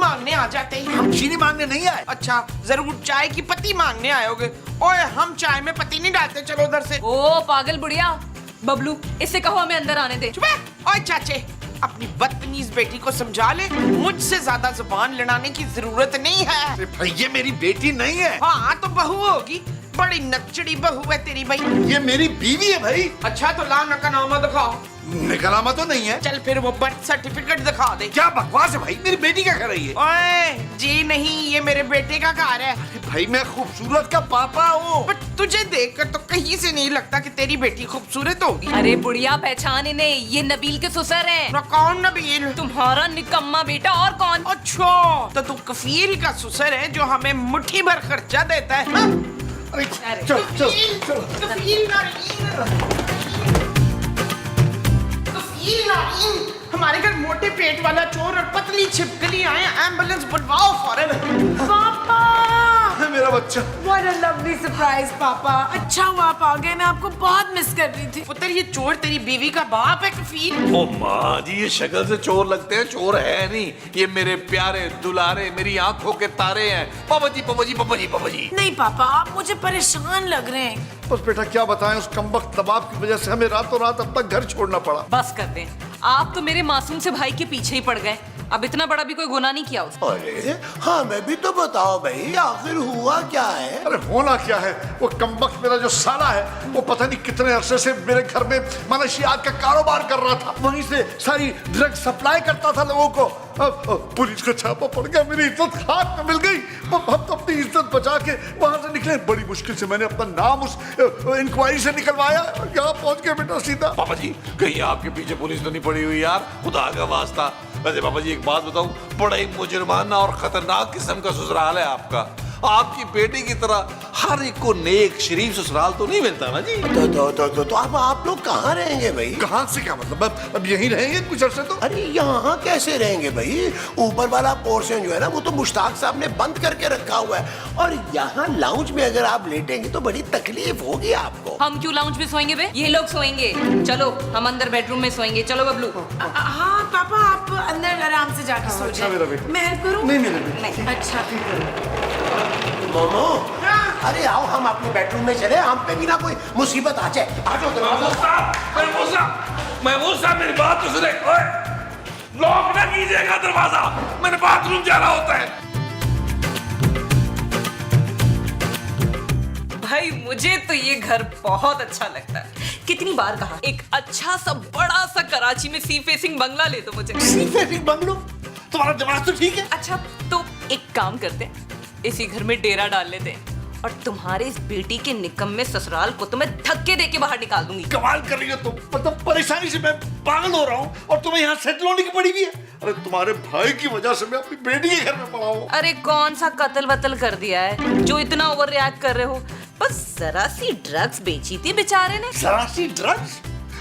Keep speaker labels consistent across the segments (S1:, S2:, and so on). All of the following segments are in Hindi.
S1: मांगने आ जाते हैं।
S2: हम चीनी मांगने नहीं आए।
S1: अच्छा, जरूर चाय की पत्ती मांगने आए होगे। ओए, हम चाय में पत्ती नहीं डालते, चलो उधर से।
S3: ओ पागल बुढ़िया, बबलू इससे कहो हमें अंदर आने दे।
S1: चुप है। ओए चाचे, अपनी बदतमीज बेटी को समझा ले, मुझसे ज्यादा जुबान लड़ाने की जरूरत नहीं है।
S2: अरे भाई, ये मेरी बेटी नहीं है।
S1: हाँ तो बहू होगी, बड़ी नकचड़ी बहू है तेरी भाई।
S2: ये मेरी बीवी है भाई।
S1: अच्छा तो ला नकानामा दिखाओ।
S2: निकलामा तो नहीं है।
S1: चल फिर वो बर्थ सर्टिफिकेट दिखा दे।
S2: क्या बकवास है भाई, मेरी बेटी क्या कर रही है?
S1: ओए जी नहीं, ये मेरे बेटे का घर है।
S2: अरे भाई, मैं खूबसूरत का पापा हूँ।
S1: बट तुझे देखकर तो कहीं से नहीं लगता कि तेरी बेटी खूबसूरत होगी।
S3: अरे बुढ़िया पहचान इन्हें, ये नबील के ससुर हैं।
S1: ना कौन नबील?
S3: तुम्हारा निकम्मा बेटा और कौन?
S1: अच्छा, तो तू कफील का ससुर है जो हमें मुट्ठी भर खर्चा देता है। हाँ?
S2: अरे चल चल चल।
S1: कफील नारीन, हमारे घर मोटे पेट वाला चोर और पतली छिपकली आए, एम्बुलेंस बुलवाओ फौरन।
S4: पापा,
S2: मेरा बच्चा।
S4: What a lovely surprise, पापा। अच्छा हुआ आप आ गए, मैं आपको बहुत मिस कर रही थी।
S1: पुत्र, ये चोर तेरी बीवी का बाप है कफील।
S5: ओ माँ जी, ये शक्ल से चोर लगते हैं, चोर है नहीं। ये मेरे प्यारे दुलारे, मेरी आंखों के तारे हैं। पापा जी पापा जी पापा जी पापा जी।
S4: नहीं पापा, आप मुझे परेशान लग रहे हैं।
S2: बस बेटा, क्या बताएं, उस कमबख्त दबाव की वजह से हमें रातों रात अब तक घर छोड़ना पड़ा।
S3: बस कर दें, आप तो मेरे मासूम से भाई के पीछे ही पड़ गए। अब इतना बड़ा भी कोई गुनाह नहीं किया उसने।
S6: अरे हाँ, मैं भी तो बताओ भाई, आखिर हुआ क्या है?
S2: अरे होना क्या है, वो कमबख्त मेरा जो साला है, वो पता नहीं कितने अरसे से मेरे घर में मनशियात का कारोबार कर रहा था। वहीं से सारी ड्रग सप्लाई करता था लोगों को। अब पुलिस का छापा पड़ गया, मेरी इज्जत खाक में मिल गई। अब हम तो अपनी इज्जत बचा के वहां से निकले। बड़ी मुश्किल से मैंने अपना नाम उस इंक्वायरी से निकलवाया। यहाँ पहुंच गया बेटा सीधा।
S5: पापा जी, कहीं आपके पीछे पुलिस तो नहीं पड़ी हुई यार, खुदा का वास्ता। वैसे पापा जी, एक बात बताऊं, बड़ा ही मुजरमाना और खतरनाक किस्म का ससुराल है आपका। आपकी बेटी की तरह हर एक को नेक शरीफ ससुराल तो नहीं मिलता ना जी।
S6: तो अब आप लोग कहाँ रहेंगे भाई?
S2: कहाँ से क्या मतलब, अब यहीं रहेंगे कुछ अरसे तो।
S6: अरे यहाँ कैसे रहेंगे भाई? ऊपर वाला पोर्शन जो है ना, वो तो मुश्ताक साहब ने बंद करके रखा हुआ है, और यहाँ लाउंज में अगर आप लेटेंगे तो बड़ी तकलीफ होगी आपको।
S3: हम क्यों लाउंज में सोएंगे बे? ये लोग सोएंगे। चलो हम अंदर बेडरूम में सोएंगे। चलो बबलू।
S4: हाँ पापा, आप अंदर आराम से जाके सो
S2: अच्छा मेरा बेटा।
S4: जाए। मैं हेल्प करूँ?
S2: नहीं मेरे बेटा।
S3: नहीं।
S4: अच्छा।
S6: मोमो, अरे आओ हम अपने बेडरूम में चले, हम पे भी ना कोई मुसीबत आ जाए। आ जाओ दरवाजा।
S5: महमूद साहब, मेरी बात तो सुने। लॉक ना कीजिएगा दरवाजा, मैंने बाथरूम जाना होता है।
S3: भाई मुझे तो ये घर बहुत अच्छा लगता है। कितनी बार कहा, एक अच्छा सा बड़ा सा कराची में सी फेसिंग बंगला ले दो मुझे।
S2: Sea facing bungalow? तुम्हारा दिमाग तो ठीक है।
S3: अच्छा तो एक काम करते हैं, इसी घर में डेरा डाल लेते हैं, और तुम्हारे इस बेटी के निकम्मे ससुराल को तो मैं धक्के देके बाहर निकाल दूंगी।
S2: कमाल कर रही हो तुम, मतलब परेशानी से मैं पागल हो रहा हूँ और तुम्हें यहाँ सेटल होने की पड़ी भी है। अरे तुम्हारे भाई की वजह से मैं अपनी बेटी के घर में पड़ा हूँ।
S3: अरे कौन सा कत्ल वतल कर दिया है जो इतना ओवर रिएक्ट कर रहे हो? बस जरा सी ड्रग्स बेची थी बेचारे ने।
S2: जरा सी ड्रग्स?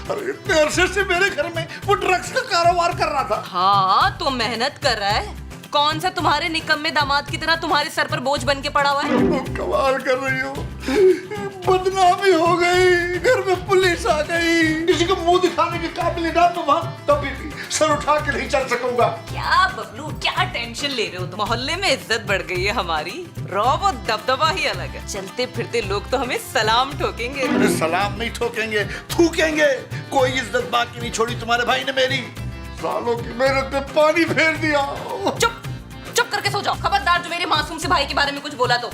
S2: अरे इतने अरसे से मेरे घर में वो ड्रग्स का कारोबार कर रहा था।
S3: हाँ तो मेहनत कर रहा है। कौन सा तुम्हारे निकम्मे दामाद की तरह तुम्हारे सर पर बोझ बन के पड़ा हुआ है?
S2: कमाल कर रही हो, बदनामी हो गई, घर में पुलिस आ गई, किसी को मुंह दिखाने के काबिल ना तो वहां तभी भी सर उठा के नहीं चल सकूंगा।
S3: क्या बबलू, क्या टेंशन ले रहे हो तुम? मोहल्ले में इज्जत बढ़ गई है हमारी, रौब और दबदबा ही अलग है। चलते फिरते लोग तो हमें सलाम ठोकेंगे।
S2: अरे सलाम नहीं ठोकेंगे, थूकेंगे। कोई इज्जत बाकी नहीं छोड़ी तुम्हारे भाई ने मेरी। सालों की मेहनत पे पानी फेर दिया।
S3: चुप चुप करके सो जाओ। खबरदार जो मेरे मासूम से भाई के बारे में कुछ बोला तो।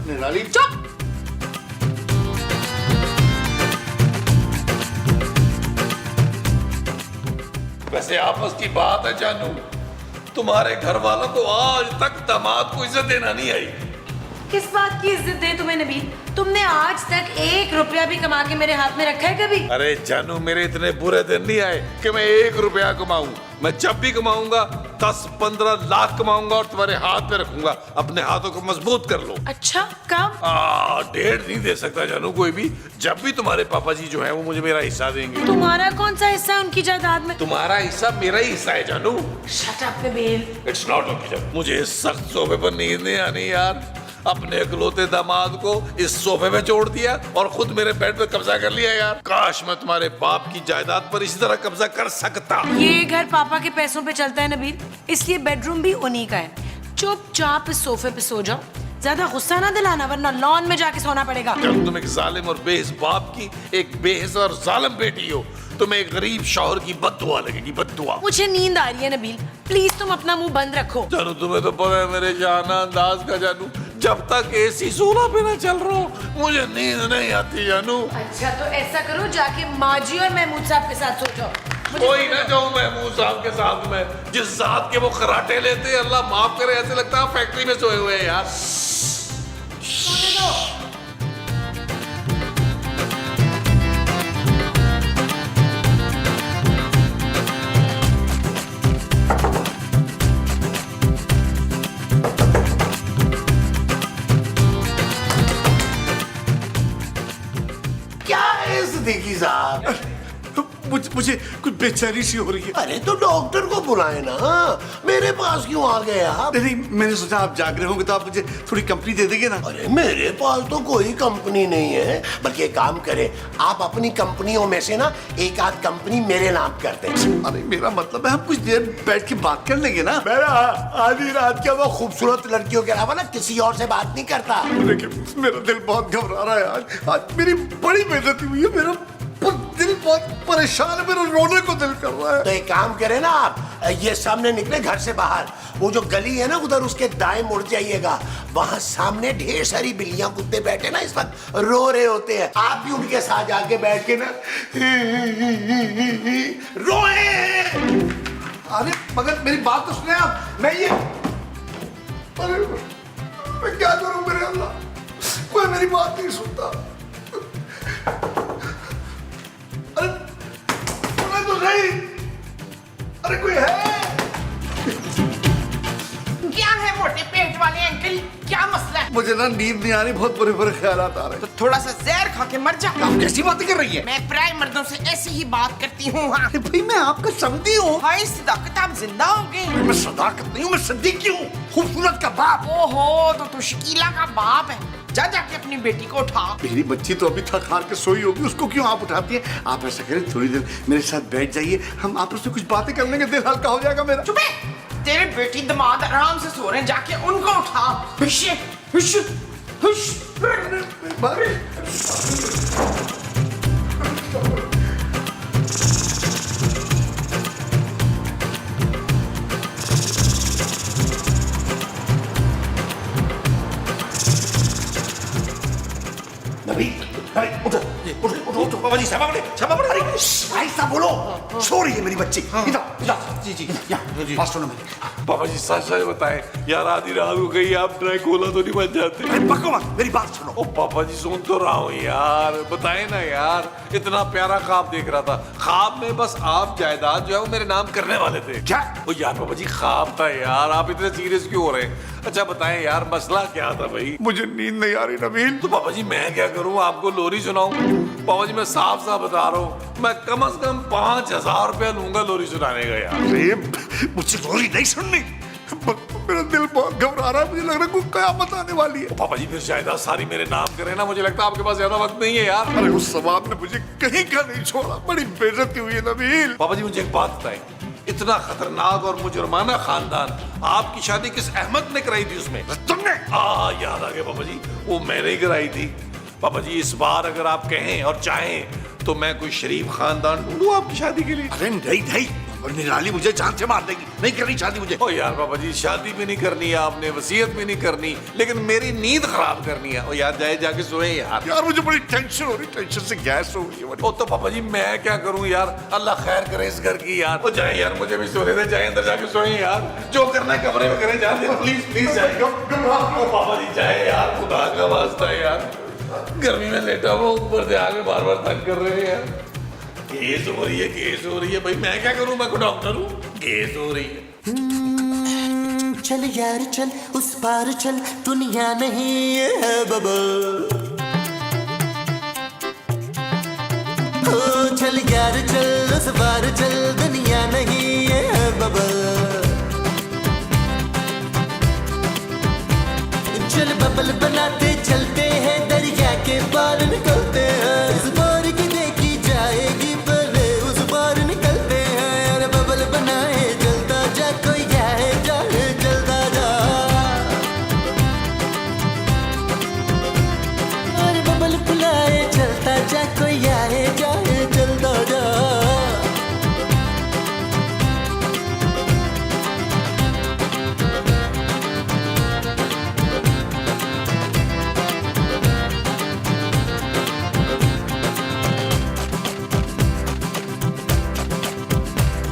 S2: निराली,
S3: चुप।
S5: वैसे आपस की बात है जानू, तुम्हारे घर वालों को आज तक दामाद को इज्जत देना नहीं आई।
S4: किस बात की इज्जत दे तुम्हें नबील? तुमने आज तक 1 रुपया भी कमा के मेरे हाथ में रखा है कभी?
S5: अरे जानू, मेरे इतने बुरे दिन नहीं आए कि मैं 1 रुपया कमाऊं। मैं जब भी कमाऊंगा 10-15 लाख कमाऊंगा और तुम्हारे हाथ में रखूंगा। अपने हाथों को मजबूत कर लो।
S4: अच्छा कब?
S5: डेढ़ नहीं दे सकता जानू कोई भी। जब भी तुम्हारे पापा जी जो है वो मुझे मेरा हिस्सा देंगे।
S4: तुम्हारा कौन सा हिस्सा है उनकी जायदाद में?
S5: तुम्हारा हिस्सा मेरा ही हिस्सा है जानू।
S4: Shut up Nabeel.
S5: It's not okay. मुझे सख्त सोफे पर नींद नहीं आनी यार। अपने इकलौते दामाद को इस सोफे पे छोड़ दिया और खुद मेरे बेड पे कब्जा कर लिया यार। काश मैं तुम्हारे बाप की जायदाद पर इसी तरह कब्जा कर सकता।
S4: ये घर पापा के पैसों पे चलता है नबील, इसलिए बेडरूम भी उन्हीं का है। चुपचाप इस सोफे पे सो जाओ, ज्यादा गुस्सा ना दिलाना वरना लॉन में जाके सोना पड़ेगा।
S5: जब तुम एक जालिम और बेहिस बाप की एक बेहिस और जालिम बेटी हो, तुम्हें एक गरीब शौहर की बद्दुआ लगेगी, बद्दुआ।
S4: मुझे नींद आ रही है नबील, प्लीज तुम अपना मुंह बंद रखो।
S5: जानू तुम्हें तो पता है मेरे शाना अंदाज का जानू, जब तक एसी सोना पे ना चल रहा हो मुझे नींद नहीं आती जानू।
S4: अच्छा तो ऐसा करो, जाके माजी और महमूद साहब के साथ सो जाओ।
S5: कोई ना जाऊं महमूद साहब के साथ में, जिस जात के वो खराटे लेते हैं अल्लाह माफ करे, ऐसे लगता है फैक्ट्री में सोए हुए हैं यार।
S6: क्या है सिद्दीकी साहब?
S2: मुझे कुछ बेचैनी सी हो रही है।
S6: अरे तो डॉक्टर को बुलाए ना, मेरे पास क्यों आ गए आप?
S2: नहीं, मैंने सोचा आप जाग रहे होंगे तो आप मुझे थोड़ी कंपनी दे देंगे ना।
S6: अरे मेरे पास तो कोई कंपनी नहीं है, बल्कि एक काम करें, आप अपनी कंपनियों में से ना एक आध कंपनी मेरे नाम कर दें।
S2: अरे मेरा मतलब है हम कुछ देर बैठ के बात कर लेंगे ना।
S6: मेरा आधी रात के वो खूबसूरत लड़कियों के अलावा ना किसी और से बात नहीं करता।
S2: लेकिन मेरा दिल बहुत घबरा रहा है आज मेरी बड़ी बेइज्जती हुई है, मेरा दिल बहुत परेशान है, मेरा रोने को दिल कर रहा है।
S6: तो एक काम करें ना, आप ये सामने निकले घर से बाहर, वो जो गली है ना उधर उसके दाएं मुड़ जाइएगा, वहां सामने ढेर सारी बिल्लियां कुत्ते बैठे ना इस वक्त रो रहे होते हैं, आप भी उनके साथ जाके बैठ के ना रोए।
S2: अरे मगर मेरी बात तो सुने आप, अरे मैं क्या करूं मेरे अल्लाह, कोई मेरी बात नहीं सुनता। अरे सुने तो सही, अरे कोई है?
S1: क्या है मोटे पेट वाले अंकल, क्या मसला है?
S2: मुझे ना नींद नहीं आ रही, बहुत बुरे बुरे ख्यालात आ रहे
S1: तो थोड़ा सा जहर खा के मर जा।
S2: हैं। कैसी बातें कर रही है?
S1: मैं प्राय मर्दों से ऐसे ही बात करती हूँ। हाँ
S2: अरे भाई मैं आपका समझी हूँ।
S1: हाय सदाकत, आप जिंदा हो गए।
S2: मैं सदाकत नहीं हूँ, मैं सिद्दीकी हूँ, खूबसूरत का बाप।
S1: ओहो, तो तू शकीला का बाप है। जा जाके अपनी बेटी को उठा।
S2: मेरी बच्ची तो अभी थक हार के सोई होगी, उसको क्यों आप उठाती हैं? आप ऐसा करें, थोड़ी देर मेरे साथ बैठ जाइए, हम आपस में कुछ बातें कर लेंगे, दिल हल्का हो जाएगा मेरा।
S1: चुप है, तेरे बेटी दामाद आराम से सो रहे हैं, जाके उनको उठा। हुश हुश हुश।
S6: नबी, अरे उठो उठो उठो उठो, बाबा जी छापा पड़े। अरे ऐसा बोलो, सो रही है मेरी बच्ची। इधर इधर जी जी, यहाँ बात सुनो मेरी।
S5: पापा जी सच सच बताएं यार, आधी रात को कहीं आप ड्रैकुला तो नहीं बन जाते?
S2: अरे बको मत, मेरी बात सुनो।
S5: ओ पापा जी सुन तो रहा हूँ यार, बताए ना यार, इतना प्यारा ख्वाब देख रहा था, ख्वाब में बस आप जायदाद जो है वो मेरे नाम करने वाले थे।
S2: क्या?
S5: ओ यार पापा जी ख्वाब था यार, आप इतने सीरियस क्यों हो रहे हैं? अच्छा बताएं यार, मसला क्या था भाई?
S2: मुझे नींद नहीं आ रही नबील।
S5: तो पापा जी मैं क्या करूं, आपको लोरी सुनाऊं? पापा जी मैं साफ साफ बता रहा हूँ, मैं कम से कम 5,000 रुपया लूंगा लोरी सुनाने का यार।
S2: अरे मुझे लोरी नहीं सुननी, मेरा दिल बहुत घबरा रहा है, मुझे लग रहा है कोई कयामत आने वाली है।
S5: पापा जी फिर जायदाद सारी मेरे नाम करें ना, मुझे लगता है आपके पास ज्यादा वक्त नहीं है यार।
S2: अरे उस सवाब ने मुझे कहीं का नहीं छोड़ा, बड़ी बेइज्जती हुई है नबील।
S5: पापा जी मुझे एक बात बताएं, इतना खतरनाक और मुजरमाना खानदान, आपकी शादी किस अहमद ने कराई थी उसमें?
S2: तुमने?
S5: याद आ गया पापा जी, वो मैंने ही कराई थी। पापा जी इस बार अगर आप कहें और चाहें तो मैं कोई शरीफ खानदान ढूंढूं आपकी शादी के लिए।
S2: अरे नहीं नहीं, निराली मुझे जान से मार देगी, नहीं करनी शादी मुझे।
S5: ओ यार पापा जी शादी भी नहीं करनी है आपने, वसीयत भी नहीं करनी, लेकिन मेरी नींद खराब करनी है। ओ यार जाए जाके सोए यार।
S2: यार मुझे बड़ी टेंशन हो रही, टेंशन से गैस हो रही है।
S5: ओ तो पापा जी मैं क्या करूं यार, अल्लाह खैर करे इस घर की यार। ओ जाए यार, मुझे भी सोने दे, जाए अंदर जाके सोए यार, जो करना है कमरे में करें, जाए प्लीज प्लीज जाए। ओ पापा जी जाए यार, खुदा का वास्ता है यार, गर्मी में लेटा हुआ ऊपर से आगे बार बार तंग कर रहे हैं यार। केस हो रही है, केस हो रही है भाई, मैं क्या करूं, मैं को डॉक्टर हूं, केस हो रही है।
S7: चल यार चल उस पार चल, दुनिया नहीं है बबल। ओ चल यार चल उस पार चल, दुनिया नहीं है बबल। चल बबल चलते हैं, दरिया के पार निकलते हैं। इस बार की देखी जाएगी पहले उस बार निकलते हैं। अरे बबल बनाए जलता जा, कोई आए जाए जलता जा। अरे बबल फुलाए जलता जा, कोई आए जाए जलता जा।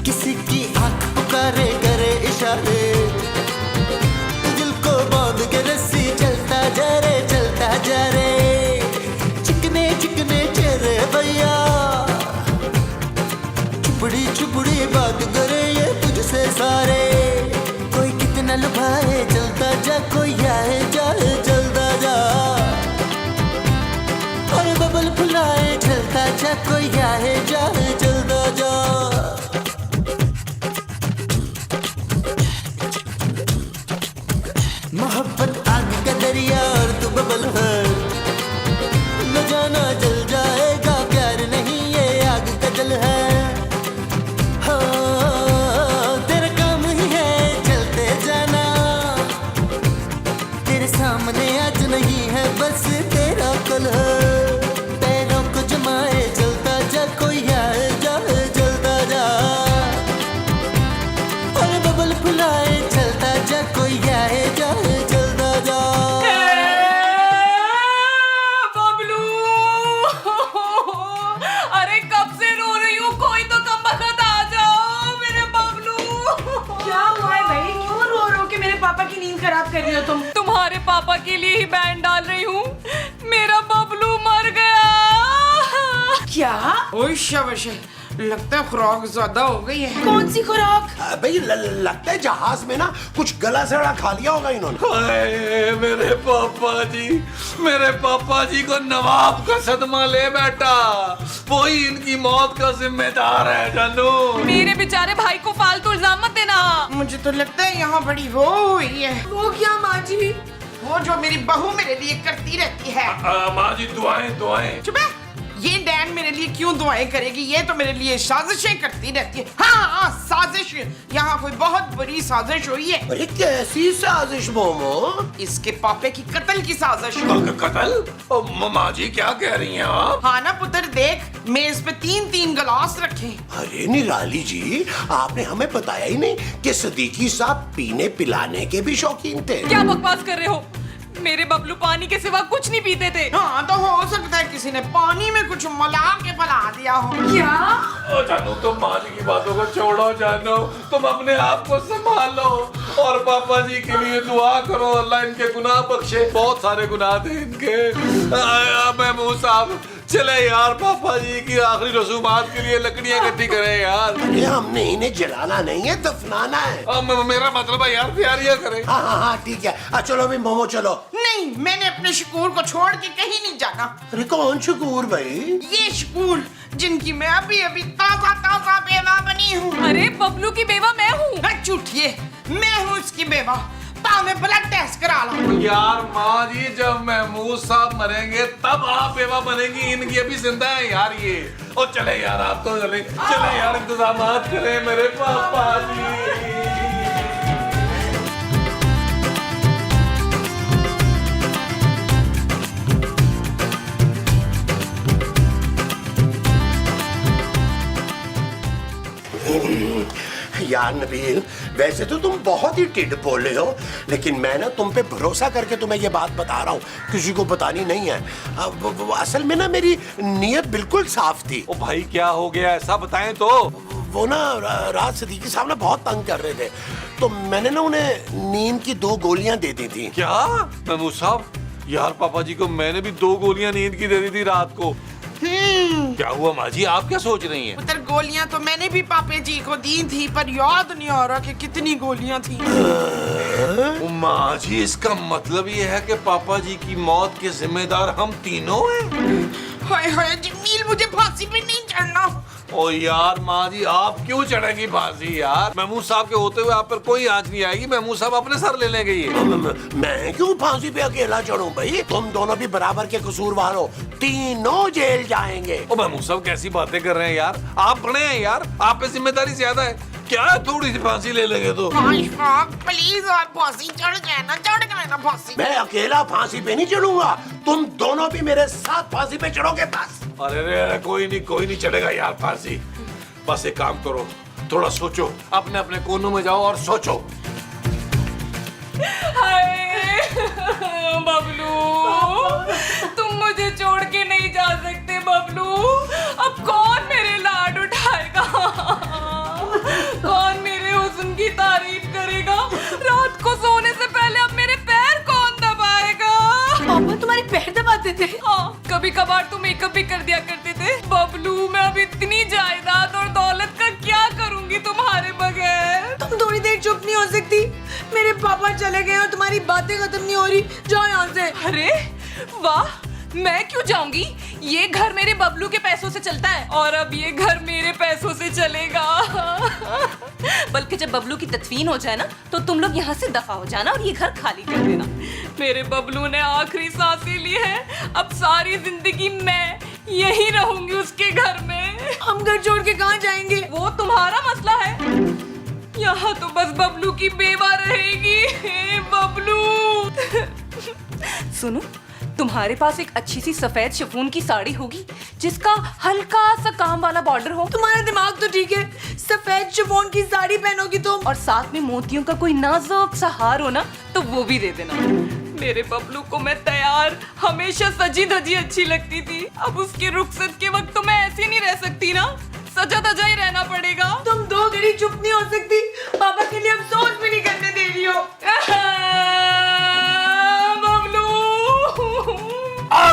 S7: किसी की आंख पुकारे करे इशारे, दिल को बांध के रस्सी चलता जा रे, चलता जा रे। चिकने चिकने चेहरे भैया, चुपड़ी चुपड़ी बात करे ये तुझसे सारे। कोई कितना लुभाए चलता जा, कोई आए जाए चलता जा। अरे बबल फुलाए चलता जा, कोई आए जाए चलता जा। मोहब्बत आग का दरिया और तू बबल है, न जाना जल जाएगा प्यार नहीं ये आग का जल है। हाँ, तेरा काम ही है चलते जाना, तेरे सामने आज नहीं है बस तेरा कल है। पैरों को जमाए चलता जा, कोई आए जाए चलता जा। और बबल फुलाए चलता जा, कोई आए जाए चलता जा।
S3: बबलू, अरे कब से रो रही हूँ, कोई तो कम वक्त आ जाओ मेरे बबलू।
S4: क्या हुआ है भाई, क्यों रो रो के मेरे पापा की नींद खराब कर रही हो तुम?
S3: तुम्हारे पापा के लिए ही बैंड डाल रही हूँ, मेरा बबलू मर गया।
S4: क्या?
S1: ओए शाबाश, लगता है खुराक ज्यादा हो गई है।
S4: कौन सी खुराक?
S6: भाई लगता है जहाज में ना कुछ गला सड़ा खा लिया होगा इन्होंने।
S5: हाय मेरे पापा जी को नवाब का सदमा ले बैठा, वही इनकी मौत का जिम्मेदार है जानू।
S3: मेरे बेचारे भाई को फालतू इल्जाम मत देना।
S1: मुझे तो लगता है यहाँ बड़ी वो हुई है।
S4: वो क्या माँ जी?
S1: वो जो मेरी बहू मेरे लिए करती रहती है।
S5: माँ जी दुआएं।
S1: चुप है। ये डैन मेरे लिए क्यों दुआएं करेगी, ये तो मेरे लिए साजिशें करती रहती है। हाँ, साजिश, यहाँ कोई बहुत बड़ी साजिश हुई है।
S6: अरे कैसी साजिश मोमो?
S1: इसके पापे की कत्ल की साजिश।
S5: कत्ल? माँ जी क्या कह रही हैं आप?
S1: हाँ ना पुत्र, देख मेज पे 3-3 गिलास रखे।
S6: अरे निराली जी, आपने हमें बताया ही नहीं कि सदीकी साहब पीने पिलाने के भी शौकीन थे।
S3: क्या बकवास कर रहे हो, मेरे बबलू पानी के सिवा कुछ नहीं पीते थे।
S1: हाँ तो हो सकता है किसी ने पानी में कुछ मिला के पिला दिया हो।
S4: क्या?
S5: जानू तुम माँ जी की बातों को छोड़ो जानू, तुम अपने आप को संभालो और पापा जी के लिए दुआ करो, अल्लाह इनके गुनाह बख्शे, बहुत सारे गुनाह थे इनके। महमूद साहब चले यार, पापा जी की आखिरी रसूमात के लिए लकड़ियाँ इकट्ठी करें यार।
S6: अरे हमने इन्हें जलाना नहीं है, दफनाना है।
S5: मेरा मतलब है यार तैयारियां करें।
S6: हाँ ठीक है, चलो भी मोमो चलो।
S1: नहीं, मैंने अपने शकूर को छोड़ के कहीं नहीं जाना।
S6: अरे कौन शकूर भाई?
S1: ये शकूर जिनकी मैं अभी अभी ताजा बेवा बनी हूँ।
S3: अरे बबलू की बेवा मैं हूँ।
S1: झूठिए, मैं हूँ उसकी बेवा। मैं ब्लड टेस्ट करा ला।
S5: यार माँ जी, जब महमूद साहब मरेंगे तब आप बेवा बनेंगी, इनकी अभी जिंदा है यार ये। और चले यार, आप तो चले यार, इंतजाम करें मेरे पापा जी।
S6: यार नबील, वैसे तो तुम बहुत ही टिड बोले हो, लेकिन मैं ना तुम पे भरोसा करके तुम्हें ये बात बता रहा हूँ, किसी को बतानी नहीं है। असल में ना मेरी नीयत बिल्कुल साफ थी।
S5: ओ भाई क्या हो गया, ऐसा बताएं तो।
S6: वो ना रात सदीकी साहब ना बहुत तंग कर रहे थे, तो मैंने ना उन्हें नींद की 2 गोलियां दे दी थी।
S5: क्या महमूद साहब, यार पापा जी को मैंने भी 2 गोलियां नींद की दे दी थी रात को। क्या हुआ माँ जी, आप क्या सोच रही हैं?
S1: पुत्र, गोलियां तो मैंने भी पापे जी को दी थी, पर याद नहीं आ रहा कि कितनी गोलियां थी।
S5: माँ जी, इसका मतलब ये है कि पापा जी की मौत के जिम्मेदार हम तीनों हैं।
S1: हाय हाय जमील, मुझे फांसी पे नहीं चढ़ना।
S5: ओ यार माँ जी आप क्यों चढ़ेंगी फांसी यार? महमूद साहब के होते हुए आप पर कोई आंच नहीं आएगी। महमूद साहब अपने सर ले लेंगे ये।
S6: मैं क्यों फांसी पे अकेला चढ़ूं भाई? तुम दोनों भी बराबर के कसूरवार हो, तीनों जेल जाएंगे।
S5: ओ महमूद साहब कैसी बातें कर रहे हैं यार? आप बड़े हैं यार, आप पे जिम्मेदारी ज्यादा है। क्या थोड़ी सी फांसी ले लेंगे तो?
S1: प्लीज आप फांसी चढ़ गए ना फांसी।
S6: मैं अकेला फांसी पे नहीं चढ़ूंगा, तुम दोनों भी मेरे साथ फांसी पे चढ़ोगे बस।
S5: अरे कोई नहीं चढ़ेगा यार फांसी। बस एक काम करो, थोड़ा सोचो, अपने अपने कोनों में जाओ और सोचो।
S3: हाय बबलू, तुम मुझे छोड़ के नहीं जा सकते बबलू। अब कौन मेरे लाड उठाएगा? कौन मेरे हुस्न की तारीफ करेगा? रात को सोने से पहले अब मेरे पैर कौन दबाएगा?
S4: पापा तुम्हारे पैर दबाते थे?
S3: हाँ, कभी कभार तो मेकअप भी कर दिया करते थे। बबलू मैं अब इतनी जायदाद और दौलत का क्या करूंगी तुम्हारे बगैर?
S4: तुम थोड़ी देर चुप नहीं हो सकती? मेरे पापा चले गए और तुम्हारी बातें खत्म नहीं हो रही। जाओ यहाँ से।
S3: अरे वाह, मैं क्यों जाऊंगी? ये घर मेरे बबलू के पैसों से चलता है और अब ये घर मेरे पैसों से चलेगा। बल्कि जब बबलू की तदफीन हो जाए ना तो तुम लोग यहाँ से दफा हो जाना और ये घर खाली कर देना। मेरे बबलू ने आखिरी सांसें ली है, अब सारी जिंदगी मैं यही रहूंगी उसके घर में।
S4: हम घर छोड़ के कहाँ जाएंगे?
S3: वो तुम्हारा मसला है, यहाँ तो बस बबलू की बेवा रहेगी। बबलू सुनो, तुम्हारे पास एक अच्छी सी सफेद शिफॉन की साड़ी होगी जिसका हल्का सा काम वाला बॉर्डर हो?
S4: तुम्हारा दिमाग तो ठीक है, सफेद शिफॉन की साड़ी पहनोगी तुम?
S3: और साथ में मोतियों का कोई नाजुक सा हार हो ना तो वो भी दे देना। मेरे बबलू को मैं तैयार हमेशा सजी धजी अच्छी लगती थी, अब उसके रुखसत के वक्त तो मैं ऐसी नहीं रह सकती ना, सजा धजा ही रहना पड़ेगा।
S4: तुम 2 घड़ी चुप नहीं हो सकती? पापा के लिए अब सोच भी नहीं करने दे रही हो।
S3: बबलू
S5: आ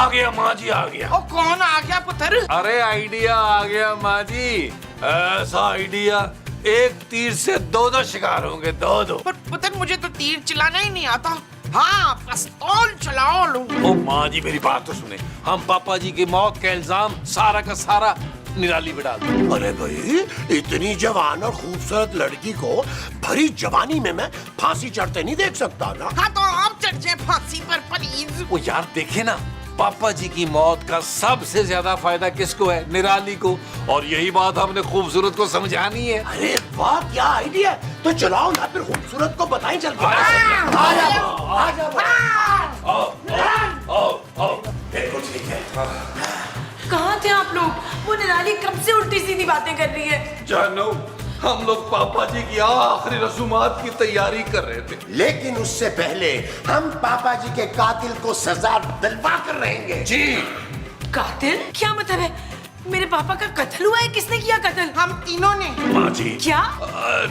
S5: गया माँ जी, आ गया।
S1: ओ कौन आ गया पुत्र?
S5: अरे आइडिया आ गया माँ जी, ऐसा आइडिया, एक तीर से 2 शिकार होंगे, 2।
S1: पर पुत्र मुझे तो तीर चलाना ही नहीं आता। हाँ, पिस्तौल चलाओ लूं।
S5: ओ माँ जी मेरी बात तो सुने, हम पापा जी की मौत का इल्जाम सारा का सारा निराली पे डाल दो।
S6: अरे भाई, इतनी जवान और खूबसूरत लड़की को भरी जवानी में मैं फांसी चढ़ते नहीं देख सकता ना।
S1: हाँ तो आप चढ़ जाए फांसी पर प्लीज।
S5: वो यार देखे ना, पापा जी की मौत का सबसे ज्यादा फायदा किसको है? निराली को, और यही बात हमने खूबसूरत को समझानी है।
S6: अरे वाह, क्या आइडिया है। तो चलाओ ना, फिर खूबसूरत को बताएं चल के। आ जाओ। बिल्कुल ठीक है।
S4: कहाँ थे आप लोग? वो निराली कब से उल्टी सीधी बातें कर रही है।
S5: जानू, हम लोग पापा जी की आखिरी रसूमात की तैयारी कर रहे थे,
S6: लेकिन उससे पहले हम पापा जी के कातिल को सजा दिलवा कर रहेंगे।
S5: जी।
S4: कातिल? क्या मतलब है? मेरे पापा का कत्ल हुआ है? किसने किया कत्ल?
S1: हम तीनों ने।
S5: माँ जी।
S4: क्या?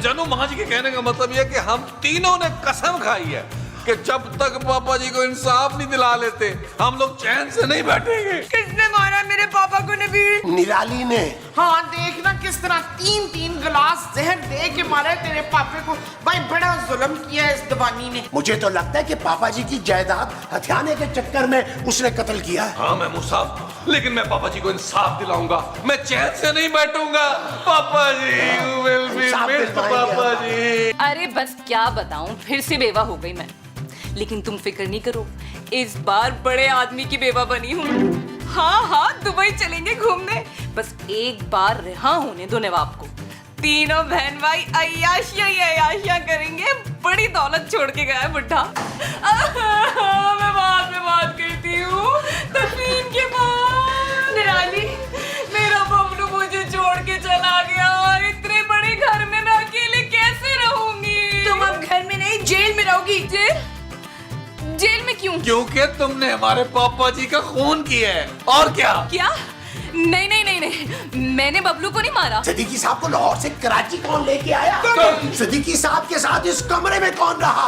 S5: जानू, माँ जी के कहने का मतलब यह कि हम तीनों ने कसम खाई है कि जब तक पापा जी को इंसाफ नहीं दिला लेते हम लोग चैन से नहीं बैठेंगे।
S4: किसने मारा मेरे पापा को? नबील?
S6: निराली ने।
S1: हाँ देखना किस तरह 3-3 गिलास जहर दे के मारा तेरे पापे को। भाई बड़ा जुल्म किया है इस दीवानी ने।
S6: मुझे तो लगता है कि पापा जी की जायदाद हथियाने के चक्कर में उसने कत्ल किया है।
S5: हाँ महमूद साहब, लेकिन मैं पापा जी को इंसाफ दिलाऊंगा, मैं चैन से नहीं बैठूंगा। पापा जी, you will be
S6: Insaf
S5: missed,
S6: दिलवाएंगे
S5: पापा
S6: हम।
S5: जी।
S3: अरे बस क्या बताऊं, फिर से बेवा हो गई मैं। लेकिन तुम फिक्र नहीं करो, इस बार बड़े आदमी की बेवा बनी हूँ। हाँ, दुबई चलेंगे घूमने, बस एक बार रिहा होने दो नवाब को। तीनों बहन भाई अय्याशियां करेंगे। बड़ी दौलत छोड़ के गया है बुढ़ा। मैं बाद में बात करती हूँ, तस्वीर के बाद। निराली, मेरा बबलू मुझे छोड़ के चला गया और इतने बड़े घर में मैं अकेले कैसे रहूंगी?
S4: तुम अब घर में नहीं, जेल में रहोगी।
S3: जेल में क्यों?
S5: क्योंकि तुमने हमारे पापा जी का खून किया है। और क्या?
S3: क्या? नहीं, मैंने बबलू को नहीं मारा।
S6: सदीकी साहब को लाहौर से कराची कौन लेके आया? सदीकी साहब के साथ इस कमरे में कौन रहा?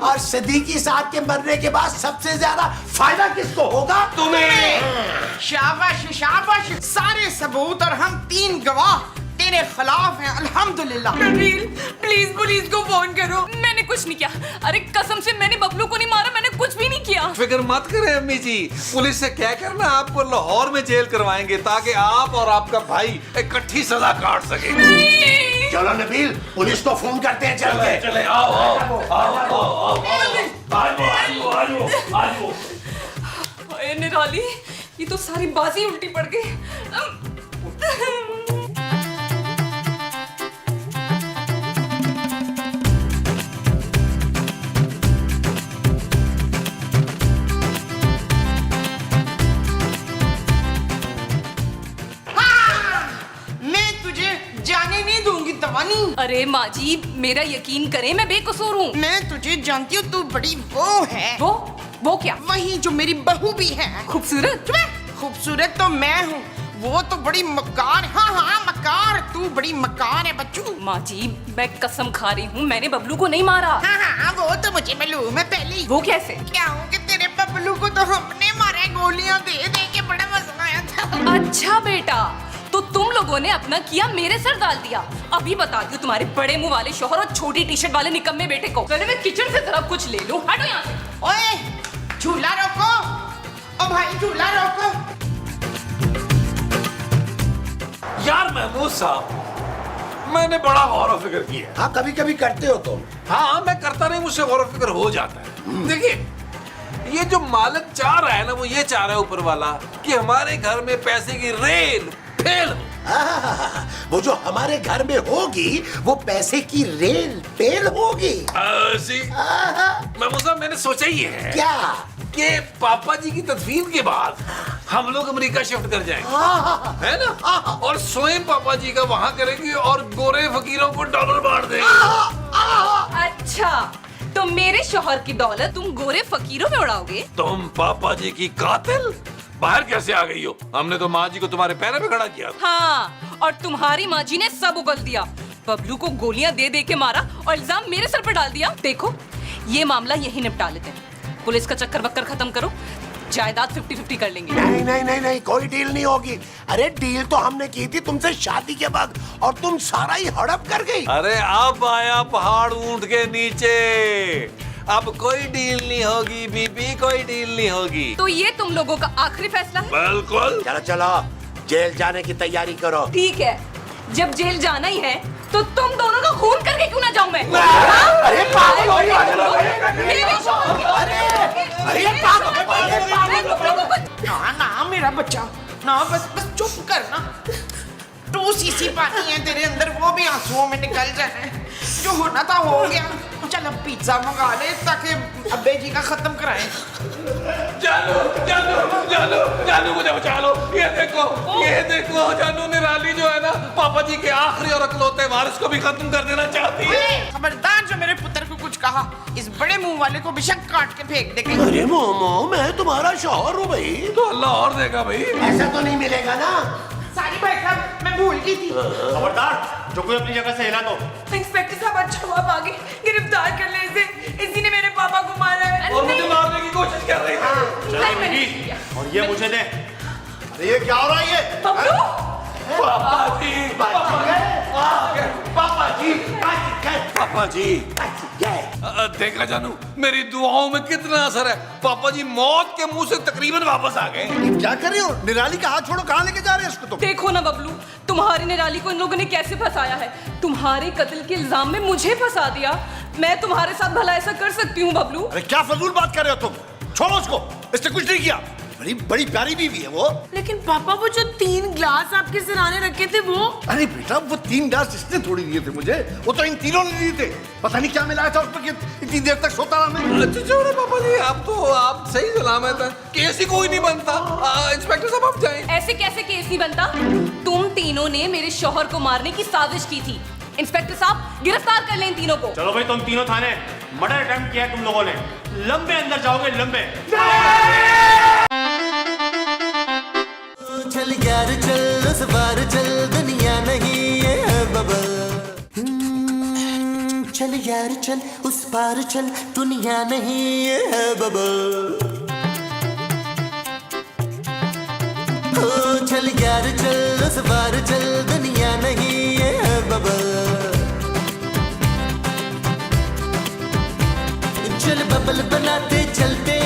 S6: और सदीकी साहब के मरने के बाद सबसे ज्यादा फायदा किसको होगा?
S1: तुम्हें। शाबाश शाबाश, सारे सबूत और हम 3 गवाह तेरे खिलाफ हैं। अल्हम्दुलिल्लाह।
S4: नबील, प्लीज पुलिस को फोन करो।
S3: मैंने कुछ नहीं किया। अरे कसम से मैंने बबलू को नहीं मारा, मैंने कुछ भी नहीं किया?
S5: फिक्र मत करें अम्मी जी, पुलिस से क्या करना, आपको लाहौर में जेल करवाएंगे ताकि आप और आपका भाई इकट्ठी सजा काट सके।
S6: चलो नबील, पुलिस को फोन करते हैं, चल के।
S5: चले आओ आओ आओ आओ आओ।
S3: ओए निराली, ये तो सारी बाजी उल्टी पड़ गई।
S1: मैं तुझे जाने नहीं दूंगी तवानी।
S3: अरे माँ जी, मेरा यकीन करें, मैं बेकसूर हूँ।
S1: मैं तुझे जानती हूँ, तू बड़ी वो है।
S3: वो क्या?
S1: वही जो मेरी बहू भी है।
S3: खूबसूरत?
S1: खूबसूरत तो मैं हूँ, वो तो बड़ी मकार। हाँ हाँ मकार, तू बड़ी मकार है बच्चू।
S3: माँ जी, मैं कसम खा रही हूँ, मैंने बबलू को नहीं मारा।
S1: हाँ हाँ वो तो मुझे मालूम है पहले ही।
S3: वो कैसे?
S1: क्या हो कि तेरे बबलू को तो हमने मारा है, गोलियां दे दे के बड़ा मजा आया था।
S3: अच्छा बेटा, तो तुम लोगों ने अपना किया मेरे सर डाल दिया। अभी बता दूं तुम्हारे बड़े मुंह वाले शौहर और छोटी टी शर्ट वाले निकम्मे बेटे को। पहले मैं किचन से जरा कुछ ले लूं। हटो यहाँ से।
S1: ओए झूला रोको, ओ भाई झूला रोको।
S5: यार महमूद साहब, मैंने बड़ा गौर व फिक्र किया।
S6: हाँ, कभी कभी करते हो तुम।
S5: हाँ, मैं करता नहीं, मुझसे गौर व फिक्र हो जाता है। देखिए, ये जो मालिक चाह रहा है ना, वो ये चाह रहा है ऊपर वाला कि हमारे घर में पैसे की रेल फेल हो।
S6: वो जो हमारे घर में होगी, वो पैसे की रेल पेल होगी।
S5: ऐसी महमूद साहब, मैंने सोचा ही है
S6: क्या?
S5: कि पापा जी की तदफीन के बाद हम लोग अमेरिका शिफ्ट कर जाएंगे, है ना? और स्वयं पापा जी का वहां करेंगे और गोरे फकीरों को डॉलर बांट देंगे।
S3: अच्छा, तो मेरे शौहर की दौलत तुम गोरे फकीरों में उड़ाओगे?
S5: तुम पापा जी की कातिल बाहर कैसे आ गई हो? हमने तो माँ जी को तुम्हारे पैरों में खड़ा किया था।
S3: हाँ, और तुम्हारी माँ जी ने सब उगल दिया। बबलू को गोलियां दे दे के मारा और इल्जाम मेरे सर पर डाल दिया। देखो, ये मामला यही निपटा लेते हैं। पुलिस का चक्कर बक्कर खत्म करो, जायदाद 50-50 कर लेंगे।
S6: नहीं नहीं नहीं नहीं, कोई डील नहीं होगी। अरे डील तो हमने की थी तुमसे शादी के बाद, और तुम सारा ही हड़प कर गई।
S5: अरे अब आया पहाड़ ऊंट के नीचे, अब कोई डील नहीं होगी बीबी, कोई डील नहीं होगी।
S3: तो ये तुम लोगों का आखिरी फैसला है?
S5: बिल्कुल।
S6: चलो चलो, जेल जाने की तैयारी करो।
S3: ठीक है, जब जेल जाना ही है तो तुम दोनों का खून करके क्यों ना जाऊं मैं?
S6: अरे पागल हो गई।
S1: ना ना मेरा बच्चा, ना बस बस चुप कर ना। 2 सीसी पानी है तेरे अंदर, वो भी आंसुओं में निकल जाए। जो होना था हो गया। चल अब पिज्जा मंगा ले ताकि अब्बे जी का खत्म कराएं।
S5: जानू जानू जानू जानू, मुझे बचा लो। ये देखो जानू, निराली जो है ना, पापा जी के आखिरी और अकलौते वारिस को भी खत्म कर देना चाहती है।
S1: खबरदार जो मेरे पुत्र को कुछ कहा, इस बड़े मुंह वाले को बेशक काट के फेंक देंगे।
S6: अरे मोमो, मैं तुम्हारा शौहर हूँ भाई।
S5: तो अल्लाह और देगा भाई।
S6: ऐसा तो नहीं मिलेगा ना।
S1: सारी भाई साहब, मैं भूल गई थी।
S8: खबरदार, जो कोई अपनी जगह से हिला दो।
S4: इंस्पेक्टर साहब, अच्छा हुआ आप आ गए। गिरफ्तार कर ले इसे, इसी ने मेरे पापा को मारा है।
S5: और मुझे मारने की कोशिश कर रही थी।
S8: चलो बीबी, और ये मुझे दे।
S2: अरे ये क्या हो रहा है ये?
S5: पापा जी, पापा जी। देखा जानू, मेरी दुआओं में कितना असर है। पापा जी मौत के मुंह से तकरीबन वापस आ गए।
S2: क्या कर रहे हो? निराली का हाथ छोड़ो, कहाँ लेके जा रहे हैं इसको तुम?
S3: देखो ना बबलू, तुम्हारी निराली को इन लोगों ने कैसे फंसाया है। तुम्हारे कत्ल के इल्जाम में मुझे फंसा दिया। मैं तुम्हारे साथ भला ऐसा कर सकती हूँ बबलू?
S2: अरे क्या फजूल बात कर रहे हो तुम? छोड़ो उसको, इसने कुछ नहीं किया। बड़ी बड़ी प्यारी बीवी है वो।
S4: लेकिन पापा, वो जो 3 ग्लास आपके सिराने रखे थे वो?
S2: अरे बेटा, वो 3 ग्लास इसने थोड़ी दिए थे मुझे, वो तो इन तीनों ने दिए थे। पता नहीं क्या मिलाया था उसमें कि इतनी देर तक सोता रहा मैं।
S5: अच्छा छोड़ो पापा जी, आप सही सलामत है। केस ही कोई नहीं बनता। इंस्पेक्टर साहब आप जाएं।
S3: ऐसे कैसे केस नहीं बनता? तुम तीनों ने मेरे शौहर को मारने की साजिश की थी। इंस्पेक्टर साहब, गिरफ्तार कर लें इन तीनों को।
S8: चलो भाई, तुम तीनों थाने। मर्डर अटेम्प्ट किया है तुम लोगों ने, लंबे अंदर जाओगे, लंबे।
S7: चल यार चल, उस बार चल, दुनिया नहीं ये है बबल। चल यार चल, उस पार चल, दुनिया नहीं ये है बबल। चल यार चल, उस पार चल, दुनिया नहीं ये है बबल। चल बबल बनाते चलते